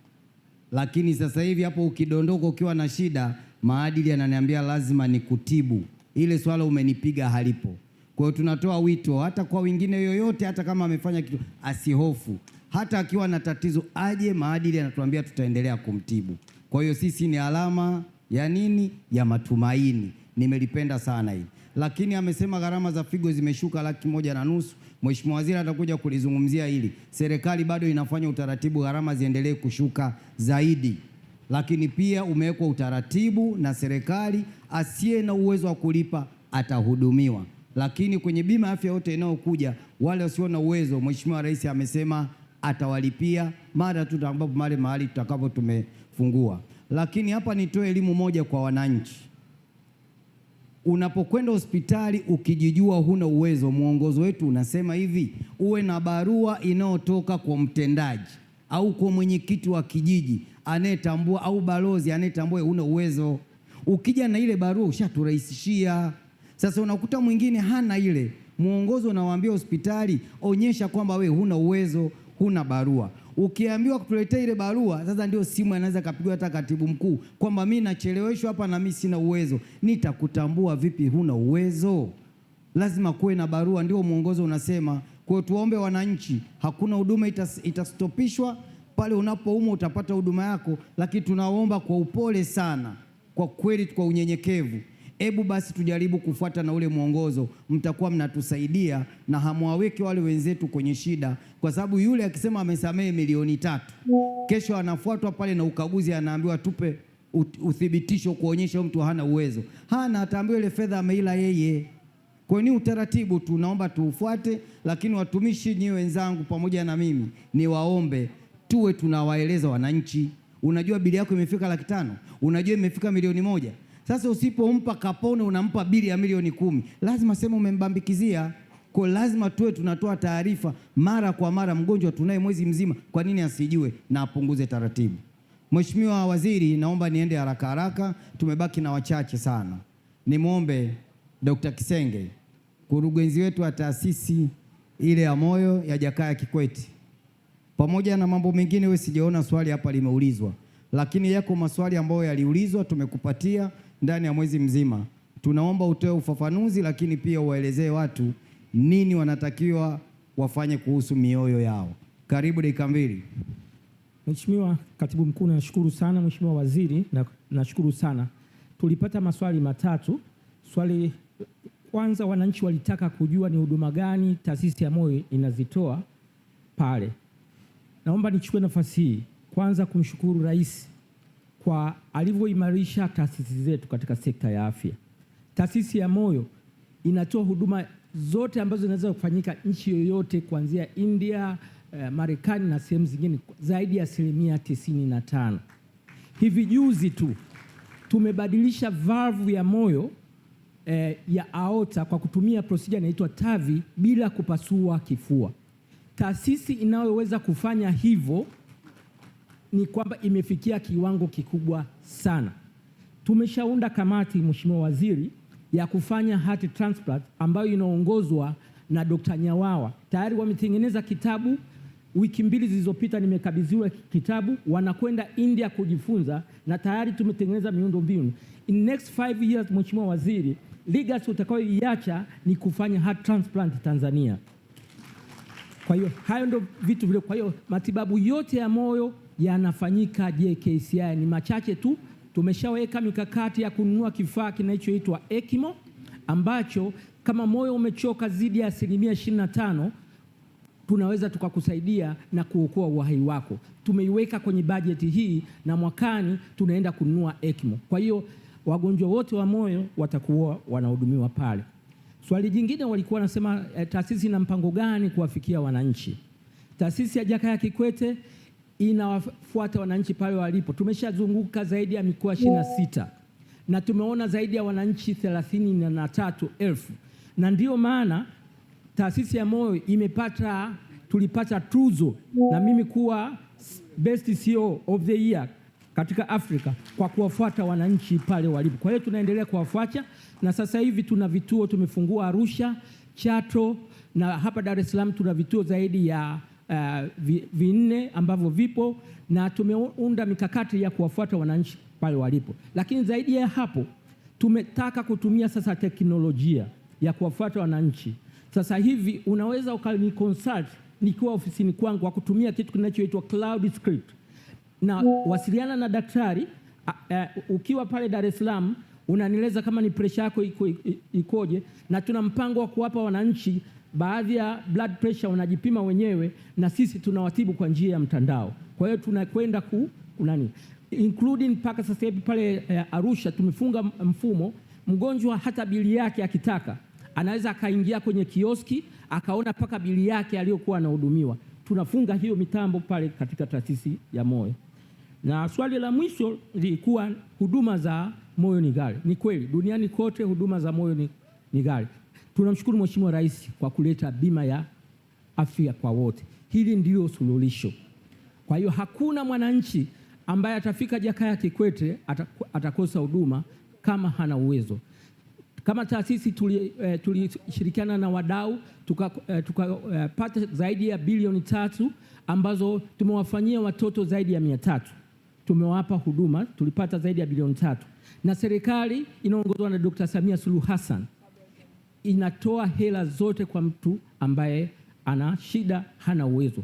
lakini sasa hivi hapo ukidondoka ukiwa na shida, maadili yananiambia lazima nikutibu, ile swala umenipiga halipo. Kwa hiyo tunatoa wito hata kwa wengine yoyote, hata kama amefanya kitu asihofu, hata akiwa na tatizo aje, maadili yanatuambia tutaendelea kumtibu. Kwa hiyo sisi ni alama ya nini? Ya matumaini. Nimelipenda sana hili. Lakini amesema gharama za figo zimeshuka 1,500,000. Mheshimiwa Waziri atakuja kulizungumzia hili. Serikali bado inafanya utaratibu gharama ziendelee kushuka zaidi. Lakini pia umewekwa utaratibu na serikali, asiye na uwezo wa kulipa atahudumiwa. Lakini kwenye bima afya yote inayokuja, wale wasio na uwezo, Mheshimiwa Rais amesema atawalipia mara tu mahali tutakapo tumefungua. Lakini hapa nitoe elimu moja kwa wananchi. Unapokwenda hospitali ukijijua huna uwezo, mwongozo wetu unasema hivi: uwe na barua inayotoka kwa mtendaji au kwa mwenyekiti wa kijiji anayetambua, au balozi anayetambua huna uwezo. Ukija na ile barua ushaturahisishia. Sasa unakuta mwingine hana ile mwongozo, unawaambia hospitali onyesha kwamba we huna uwezo, huna barua. Ukiambiwa kutuletea ile barua, sasa ndio simu anaweza kapigwa hata katibu mkuu kwamba mimi nacheleweshwa hapa na mimi sina uwezo. Nitakutambua vipi huna uwezo? Lazima kuwe na barua, ndio mwongozo unasema. Kwa hiyo tuombe wananchi, hakuna huduma itastopishwa. Pale unapoumwa utapata huduma yako, lakini tunaomba kwa upole sana, kwa kweli, kwa unyenyekevu, Hebu basi tujaribu kufuata na ule mwongozo, mtakuwa mnatusaidia na hamwaweke wale wenzetu kwenye shida, kwa sababu yule akisema amesamehe milioni 3, kesho anafuatwa pale na ukaguzi, anaambiwa tupe uthibitisho kuonyesha mtu hana uwezo. Hana, ataambiwa ile fedha ameila yeye. Kwa ni utaratibu tu, naomba tuufuate. Lakini watumishi nyewe wenzangu pamoja na mimi niwaombe tuwe tunawaeleza wananchi. Unajua bili yako imefika 500,000, unajua imefika milioni 1. Sasa usipompa kapone unampa bili ya milioni 10, lazima sema umembambikizia. Kwa lazima tuwe tunatoa taarifa mara kwa mara. Mgonjwa tunaye mwezi mzima, kwa nini asijue na apunguze taratibu? Mheshimiwa Waziri, naomba niende haraka haraka, tumebaki na wachache sana. Nimwombe Dr. Kisenge, mkurugenzi wetu wa taasisi ile ya moyo ya Jakaya Kikwete, pamoja na mambo mengine, wewe sijaona swali hapa limeulizwa, lakini yako maswali ambayo yaliulizwa tumekupatia ndani ya mwezi mzima. Tunaomba utoe ufafanuzi, lakini pia uwaelezee watu nini wanatakiwa wafanye kuhusu mioyo yao. Karibu dakika 2. Mheshimiwa Katibu Mkuu, nashukuru sana. Mheshimiwa Waziri, nashukuru sana. Tulipata maswali matatu. Swali kwanza, wananchi walitaka kujua ni huduma gani taasisi ya moyo inazitoa pale. Naomba nichukue nafasi hii kwanza kumshukuru Rais kwa alivyoimarisha taasisi zetu katika sekta ya afya. Taasisi ya moyo inatoa huduma zote ambazo zinaweza kufanyika nchi yoyote, kuanzia India, Marekani na sehemu zingine, zaidi ya 95%. Hivi juzi tu tumebadilisha valve ya moyo ya aorta kwa kutumia procedure inaitwa TAVI bila kupasua kifua. Taasisi inayoweza kufanya hivyo ni kwamba imefikia kiwango kikubwa sana. Tumeshaunda kamati, Mheshimiwa Waziri, ya kufanya heart transplant ambayo inaongozwa na Dr. Nyawawa. Tayari wametengeneza kitabu, wiki 2 zilizopita nimekabidhiwa kitabu, wanakwenda India kujifunza, na tayari tumetengeneza miundo mbinu. In next 5 years, Mheshimiwa Waziri, legacy utakayoiacha ni kufanya heart transplant Tanzania. Kwa hiyo hayo ndio vitu vile. Kwa hiyo matibabu yote ya moyo yanafanyika JKCI. Ni machache tu. Tumeshaweka mikakati ya kununua kifaa kinachoitwa ECMO, ambacho kama moyo umechoka zidi ya 25%, tunaweza tukakusaidia na kuokoa uhai wako. Tumeiweka kwenye bajeti hii, na mwakani tunaenda kununua ECMO. Kwa hiyo wagonjwa wote wa moyo watakuwa wanahudumiwa pale. Swali jingine walikuwa wanasema taasisi ina mpango gani kuwafikia wananchi. Taasisi ya Jakaya Kikwete inawafuata wananchi pale walipo. Tumeshazunguka zaidi ya mikoa 26 na tumeona zaidi ya wananchi 33,000, na ndio maana taasisi ya moyo tulipata tuzo na mimi kuwa best CEO of the year katika Afrika kwa kuwafuata wananchi pale walipo. Kwa hiyo tunaendelea kuwafuata, na sasa hivi tuna vituo tumefungua Arusha, Chato, na hapa Dar es Salaam tuna vituo zaidi ya 4 ambavyo vipo, na tumeunda mikakati ya kuwafuata wananchi pale walipo. Lakini zaidi ya hapo, tumetaka kutumia sasa teknolojia ya kuwafuata wananchi. Sasa hivi unaweza ukaniconsult nikiwa ofisini kwangu kwa kutumia kitu kinachoitwa cloud script, na wasiliana na daktari ukiwa pale Dar es Salaam, unanieleza kama ni pressure yako ikoje, na tuna mpango wa kuwapa wananchi baadhi ya blood pressure wanajipima wenyewe, na sisi tunawatibu kwa njia ya mtandao. Kwa hiyo tunakwenda including mpaka sasa hivi pale Arusha tumefunga mfumo, mgonjwa hata bili yake akitaka anaweza akaingia kwenye kioski akaona paka bili yake aliyokuwa anahudumiwa. Tunafunga hiyo mitambo pale katika taasisi ya moyo. Na swali la mwisho lilikuwa huduma za moyo ni ghali. Ni kweli duniani kote huduma za moyo ni ghali. Tunamshukuru Mheshimiwa Rais kwa kuleta bima ya afya kwa wote. Hili ndio suluhisho. Kwa hiyo hakuna mwananchi ambaye atafika Jakaya Kikwete atakosa huduma kama hana uwezo. Kama taasisi tulishirikiana na wadau tukapata zaidi ya bilioni 3 ambazo tumewafanyia watoto zaidi ya 300. Tumewapa huduma, tulipata zaidi ya bilioni 3. Na serikali inaongozwa na Dr. Samia Suluhu Hassan inatoa hela zote kwa mtu ambaye ana shida, hana uwezo.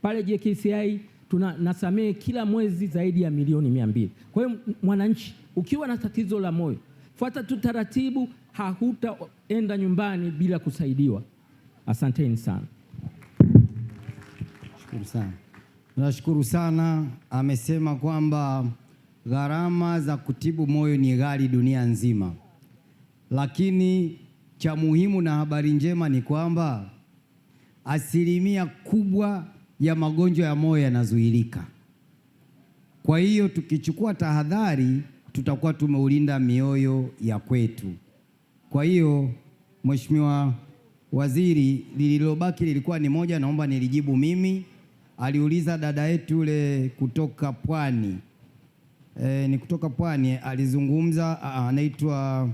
Pale JKCI tunasamehe kila mwezi zaidi ya milioni 200. Kwa hiyo mwananchi ukiwa na tatizo la moyo, fuata tu taratibu, hutaenda nyumbani bila kusaidiwa. Asanteni sana. Shukuru sana. Nashukuru sana. Amesema kwamba gharama za kutibu moyo ni ghali dunia nzima, lakini cha muhimu na habari njema ni kwamba asilimia kubwa ya magonjwa ya moyo yanazuilika. Kwa hiyo tukichukua tahadhari, tutakuwa tumeulinda mioyo ya kwetu. Kwa hiyo Mheshimiwa Waziri, lililobaki lilikuwa ni moja, naomba nilijibu mimi. Aliuliza dada yetu yule kutoka Pwani, ni kutoka Pwani, alizungumza, anaitwa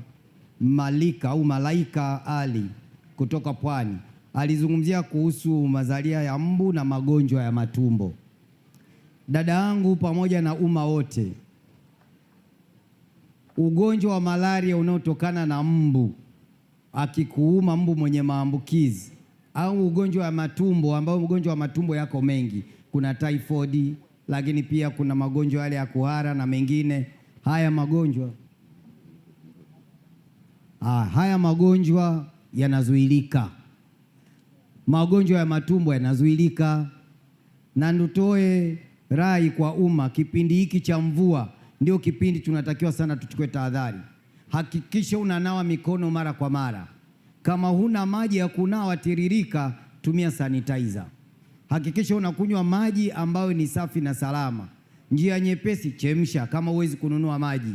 Malika au Malaika Ali kutoka Pwani, alizungumzia kuhusu mazalia ya mbu na magonjwa ya matumbo. Dada yangu pamoja na umma wote, ugonjwa wa malaria unaotokana na mbu akikuuma, mbu mwenye maambukizi, au ugonjwa wa matumbo, ambao ugonjwa wa matumbo yako mengi, kuna typhoid, lakini pia kuna magonjwa yale ya kuhara na mengine. Haya magonjwa yanazuilika. Magonjwa ya matumbo yanazuilika, na nitoe rai kwa umma, kipindi hiki cha mvua ndio kipindi tunatakiwa sana tuchukue tahadhari. Hakikisha unanawa mikono mara kwa mara. Kama huna maji ya kunawa tiririka, tumia sanitizer. Hakikisha unakunywa maji ambayo ni safi na salama. Njia nyepesi, chemsha kama huwezi kununua maji.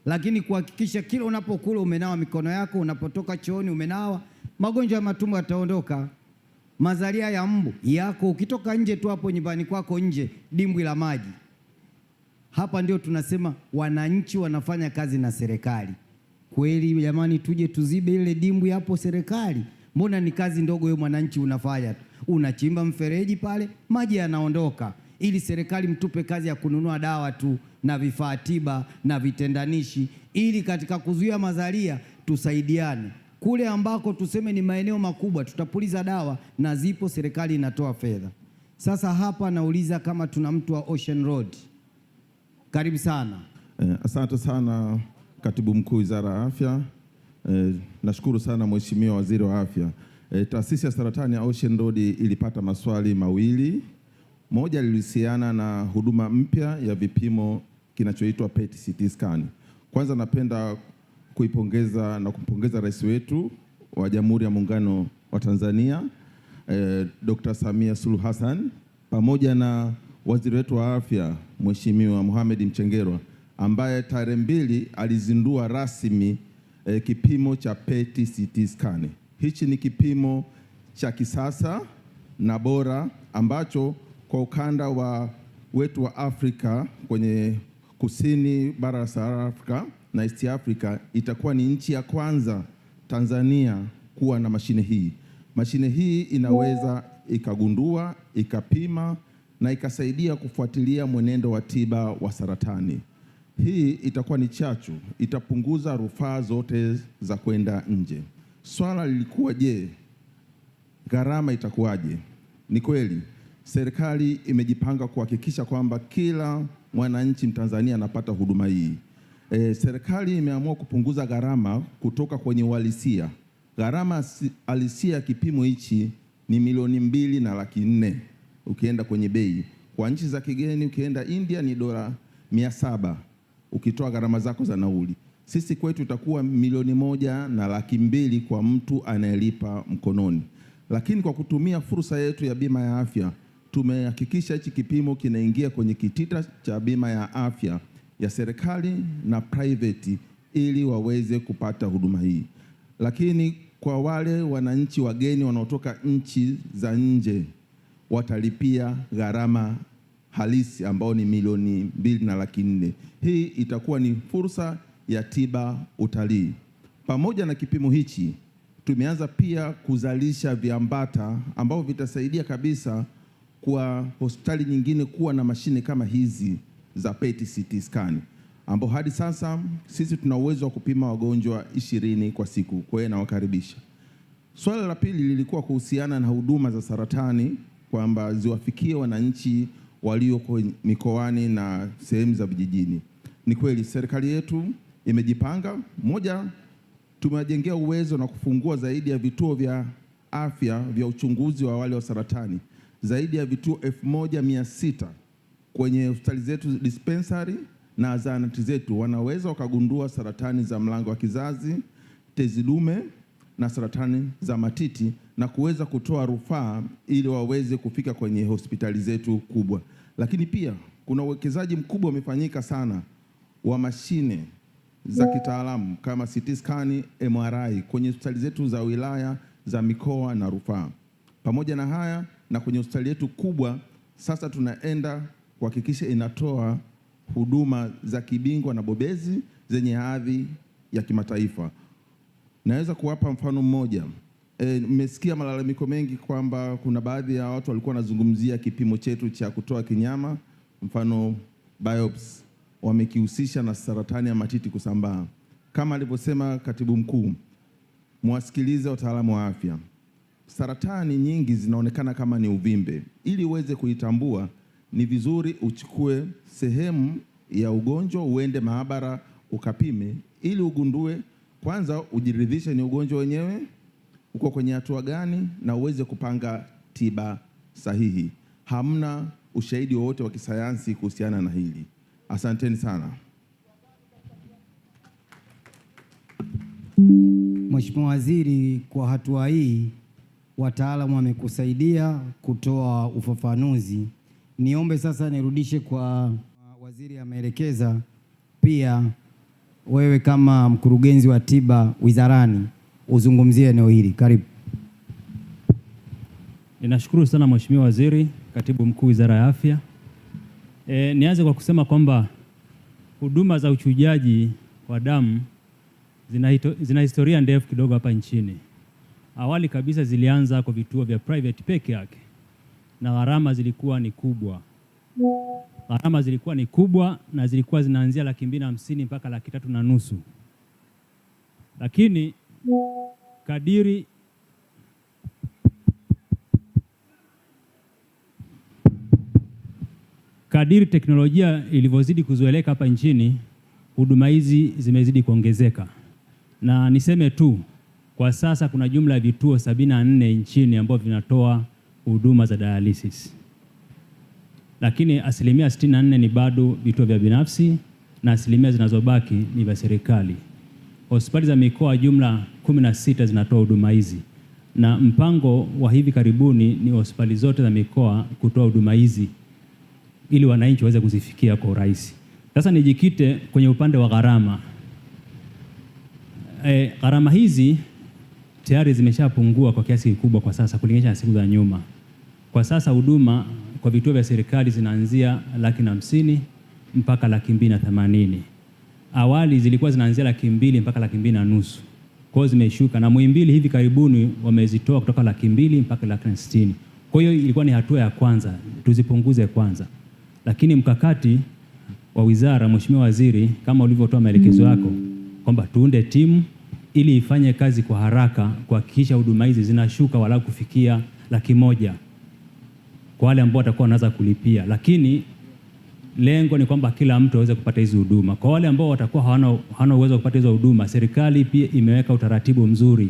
Lakini kuhakikisha kila unapokula umenawa mikono yako, unapotoka chooni umenawa, magonjwa ya matumbo yataondoka. Mazalia ya mbu yako, ukitoka nje tu hapo nyumbani kwako nje, dimbwi la maji. Hapa ndio tunasema wananchi wanafanya kazi na serikali. Kweli jamani, tuje tuzibe ile dimbwi hapo serikali. Mbona ni kazi ndogo wewe mwananchi unafanya tu. Unachimba mfereji pale, maji yanaondoka, ili serikali mtupe kazi ya kununua dawa tu na vifaa tiba na vitendanishi, ili katika kuzuia mazalia tusaidiane. Kule ambako tuseme ni maeneo makubwa, tutapuliza dawa na zipo, serikali inatoa fedha. Sasa hapa nauliza kama tuna mtu wa Ocean Road. Karibu sana. Asante sana Katibu Mkuu Wizara ya Afya. Nashukuru sana Mheshimiwa Waziri wa Afya. Taasisi ya saratani ya Ocean Road ilipata maswali mawili. Moja lilihusiana na huduma mpya ya vipimo kinachoitwa PET CT scan. Kwanza napenda kuipongeza na kumpongeza Rais wetu wa Jamhuri ya Muungano wa Tanzania, Dr. Samia Suluhu Hassan, pamoja na Waziri wetu wa Afya Mheshimiwa Mohamed Mchengerwa, ambaye tarehe 2 alizindua rasmi kipimo cha PET CT scan. Hichi ni kipimo cha kisasa na bora ambacho kwa ukanda wetu wa Afrika, kwenye kusini bara la Sahara Afrika na East Africa, itakuwa ni nchi ya kwanza Tanzania kuwa na mashine hii. Mashine hii inaweza ikagundua, ikapima na ikasaidia kufuatilia mwenendo wa tiba wa saratani. Hii itakuwa ni chachu, itapunguza rufaa zote za kwenda nje. Swala lilikuwa je, gharama itakuwaje? Ni kweli serikali imejipanga kuhakikisha kwamba kila mwananchi Mtanzania anapata huduma hii. Serikali imeamua kupunguza gharama kutoka kwenye uhalisia. Gharama halisia ya kipimo hichi ni $2.4 ukienda kwenye bei. Kwa nchi za kigeni, ukienda India ni $700 ukitoa gharama zako za nauli. Sisi kwetu itakuwa $1.2 kwa mtu anayelipa mkononi. Lakini kwa kutumia fursa yetu ya bima ya afya, tumehakikisha hichi kipimo kinaingia kwenye kitita cha bima ya afya ya serikali na private ili waweze kupata huduma hii. Lakini kwa wale wananchi wageni wanaotoka nchi za nje, watalipia gharama halisi ambao ni $2.4. Hii itakuwa ni fursa ya tiba utalii. Pamoja na kipimo hichi, tumeanza pia kuzalisha viambata ambao vitasaidia kabisa kwa hospitali nyingine kuwa na mashine kama hizi za PET CT scan, ambao hadi sasa sisi tuna uwezo wa kupima wagonjwa 20 kwa siku. Kwa hiyo nawakaribisha. Swala la pili lilikuwa kuhusiana na huduma za saratani, kwamba ziwafikie wananchi walio mikoani na sehemu za vijijini. Ni kweli serikali yetu imejipanga. Moja, tumewajengea uwezo na kufungua zaidi ya vituo vya afya vya uchunguzi wa awali wa saratani, zaidi ya vituo 1600 kwenye hospitali zetu, dispensary na zahanati zetu. Wanaweza wakagundua saratani za mlango wa kizazi, tezi dume na saratani za matiti na kuweza kutoa rufaa ili waweze kufika kwenye hospitali zetu kubwa. Lakini pia kuna uwekezaji mkubwa umefanyika sana wa mashine za kitaalamu kama CT scan, MRI kwenye hospitali zetu za wilaya, za mikoa na rufaa. Pamoja na haya, na kwenye hospitali yetu kubwa sasa tunaenda kuhakikisha inatoa huduma za kibingwa na bobezi zenye hadhi ya kimataifa. Naweza kuwapa mfano mmoja. Mmesikia malalamiko mengi kwamba kuna baadhi ya watu walikuwa wanazungumzia kipimo chetu cha kutoa kinyama, mfano biopsy, wamekihusisha na saratani ya matiti kusambaa. Kama alivyosema katibu mkuu, mwasikilize wataalamu wa afya. Saratani nyingi zinaonekana kama ni uvimbe. Ili uweze kuitambua, ni vizuri uchukue sehemu ya ugonjwa, uende maabara ukapime, ili ugundue kwanza, ujiridhishe ni ugonjwa wenyewe uko kwenye hatua gani, na uweze kupanga tiba sahihi. Hamna ushahidi wowote wa kisayansi kuhusiana na hili. Asanteni sana. Mheshimiwa Waziri, kwa hatua hii wataalamu wamekusaidia kutoa ufafanuzi. Niombe sasa nirudishe kwa waziri, ameelekeza pia wewe kama mkurugenzi wa tiba wizarani uzungumzie eneo hili. Karibu. Ninashukuru sana Mheshimiwa Waziri, Katibu Mkuu Wizara ya Afya. Nianze kwa kusema kwamba huduma za uchujaji wa damu zina historia ndefu kidogo hapa nchini. Awali kabisa zilianza kwa vituo vya private peke yake, na gharama zilikuwa ni kubwa. Na zilikuwa zinaanzia 250,000 mpaka 350,000. Lakini kadiri teknolojia ilivyozidi kuzoeleka hapa nchini, huduma hizi zimezidi kuongezeka. Na niseme tu, kwa sasa kuna jumla ya vituo 74 nchini ambavyo vinatoa huduma za dialysis. Lakini 64% ni bado vituo vya binafsi na 10% zinazobaki ni vya serikali. Hospitali za mikoa jumla 16 zinatoa huduma hizi, na mpango wa hivi karibuni ni hospitali zote za mikoa kutoa huduma hizi ili wananchi waweze kuzifikia kwa urahisi. Sasa nijikite kwenye upande wa gharama. Gharama hizi tayari zimeshapungua kwa kiasi kikubwa kwa sasa kulinganisha na siku za nyuma. Kwa sasa huduma kwa vituo vya serikali zinaanzia 150,000 mpaka 280,000. Awali zilikuwa zinaanzia 200,000 mpaka 250,000. Kwa hiyo zimeshuka, na Muhimbili hivi karibuni wamezitoa kutoka 200,000 mpaka 160,000. Kwa hiyo ilikuwa ni hatua ya kwanza, tuzipunguze kwanza. Lakini mkakati wa wizara, Mheshimiwa Waziri, kama ulivyotoa maelekezo yako kwamba tuunde timu ili ifanye kazi kwa haraka kuhakikisha huduma hizi zinashuka walau kufikia 100,000 kwa wale ambao watakuwa wanaweza kulipia. Lakini lengo ni kwamba kila mtu aweze kupata hizi huduma. Kwa wale ambao watakuwa hawana uwezo wa kupata hizo huduma, serikali pia imeweka utaratibu mzuri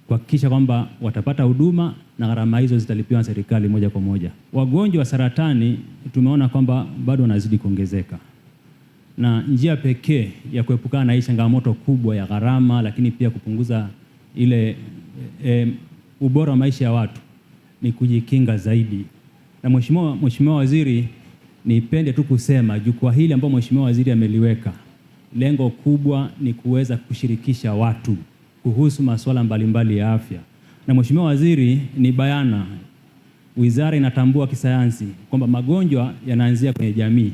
kuhakikisha kwamba watapata huduma na gharama hizo zitalipiwa na serikali moja kwa moja. Wagonjwa wa saratani tumeona kwamba bado wanazidi kuongezeka, na njia pekee ya kuepukana na hii changamoto kubwa ya gharama, lakini pia kupunguza ile ubora wa maisha ya watu ni kujikinga zaidi. Na Mheshimiwa Waziri, nipende tu kusema jukwaa hili ambalo Mheshimiwa Waziri ameliweka, lengo kubwa ni kuweza kushirikisha watu kuhusu masuala mbalimbali ya afya. Na Mheshimiwa Waziri, ni bayana wizara inatambua kisayansi kwamba magonjwa yanaanzia kwenye jamii,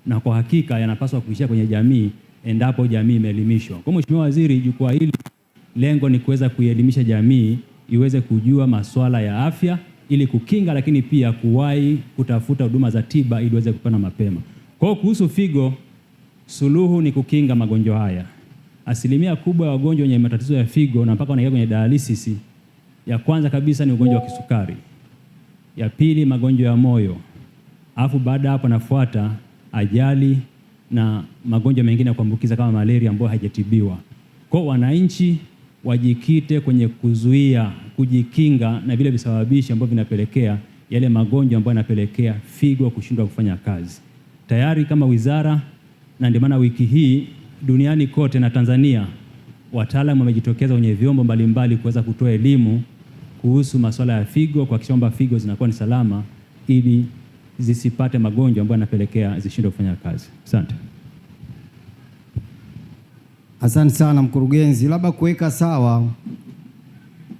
na kwa hakika yanapaswa kuishia kwenye jamii endapo jamii imeelimishwa. Kwa Mheshimiwa Waziri, jukwaa hili lengo ni kuweza kuielimisha jamii iweze kujua masuala ya afya ili kukinga, lakini pia kuwahi kutafuta huduma za tiba ili iweze kupona mapema. Kwa hiyo kuhusu figo, suluhu ni kukinga magonjwa haya. Asilimia kubwa ya wagonjwa wenye matatizo ya figo na mpaka wanaingia kwenye dialysis, ya kwanza kabisa ni ugonjwa wa kisukari, ya pili magonjwa ya moyo, alafu baada hapo nafuata ajali, na magonjwa mengine ya kuambukiza kama malaria ambayo haijatibiwa. Kwa wananchi wajikite kwenye kuzuia, kujikinga na vile visababishi ambavyo vinapelekea yale magonjwa ambayo yanapelekea figo kushindwa kufanya kazi. Tayari kama wizara, na ndio maana wiki hii duniani kote na Tanzania wataalamu wamejitokeza kwenye vyombo mbalimbali kuweza kutoa elimu kuhusu masuala ya figo, kuhakikisha kwamba figo zinakuwa ni salama ili zisipate magonjwa ambayo yanapelekea zishindwe kufanya kazi. Asante. Asante sana mkurugenzi. Labda kuweka sawa,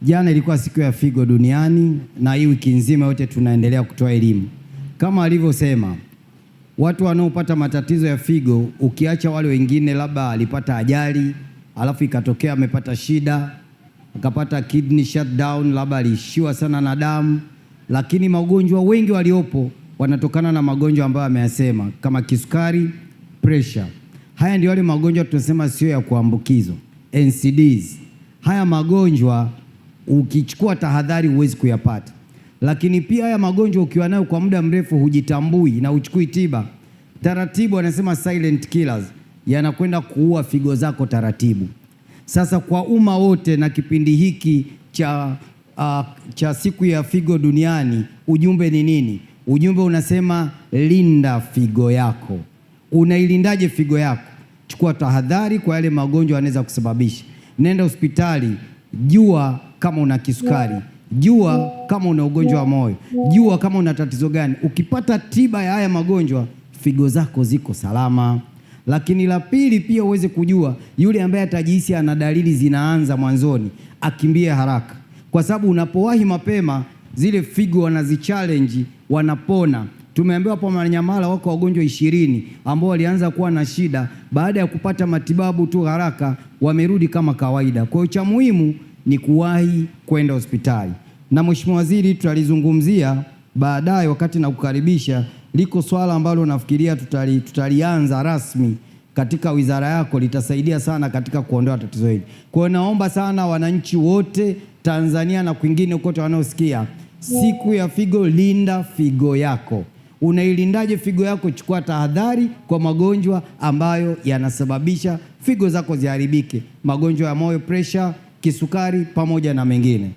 jana ilikuwa siku ya figo duniani na hii wiki nzima yote tunaendelea kutoa elimu. Kama alivyosema, watu wanaopata matatizo ya figo, ukiacha wale wengine labda alipata ajali alafu ikatokea amepata shida, akapata kidney shutdown, labda aliishiwa sana na damu, lakini magonjwa wengi waliopo wanatokana na magonjwa ambayo ameyasema kama kisukari, pressure. Haya ndio wale magonjwa tunasema sio ya kuambukizwa, NCDs. Haya magonjwa ukichukua tahadhari huwezi kuyapata. Lakini pia haya magonjwa ukiwa nayo kwa muda mrefu hujitambui na uchukui tiba, taratibu wanasema silent killers, yanakwenda kuua figo zako taratibu. Sasa kwa umma wote na kipindi hiki cha siku ya figo duniani, ujumbe ni nini? Ujumbe unasema linda figo yako. Unailindaje figo yako? Chukua tahadhari kwa yale magonjwa yanaweza kusababisha. Nenda hospitali, jua kama una kisukari, jua kama una ugonjwa wa moyo, jua kama una tatizo gani. Ukipata tiba ya haya magonjwa, figo zako ziko salama. Lakini la pili pia uweze kujua, yule ambaye atajihisi ana dalili zinaanza mwanzoni, akimbie haraka, kwa sababu unapowahi mapema zile figo wanazichallenge, wanapona. Tumeambiwa hapo Manyamala wako wagonjwa 20 ambao walianza kuwa na shida, baada ya kupata matibabu tu haraka wamerudi kama kawaida. Kwa hiyo cha muhimu ni kuwahi kwenda hospitali. Na Mheshimiwa Waziri, tutalizungumzia baadaye wakati na kukaribisha. Liko swala ambalo nafikiria tutalianza rasmi katika wizara yako, litasaidia sana katika kuondoa tatizo hili. Kwa hiyo naomba sana wananchi wote Tanzania na kwingine kote wanaosikia, siku ya figo, linda figo yako. Unailindaje figo yako? Chukua tahadhari kwa magonjwa ambayo yanasababisha figo zako ziharibike, magonjwa ya moyo, pressure, kisukari pamoja na mengine.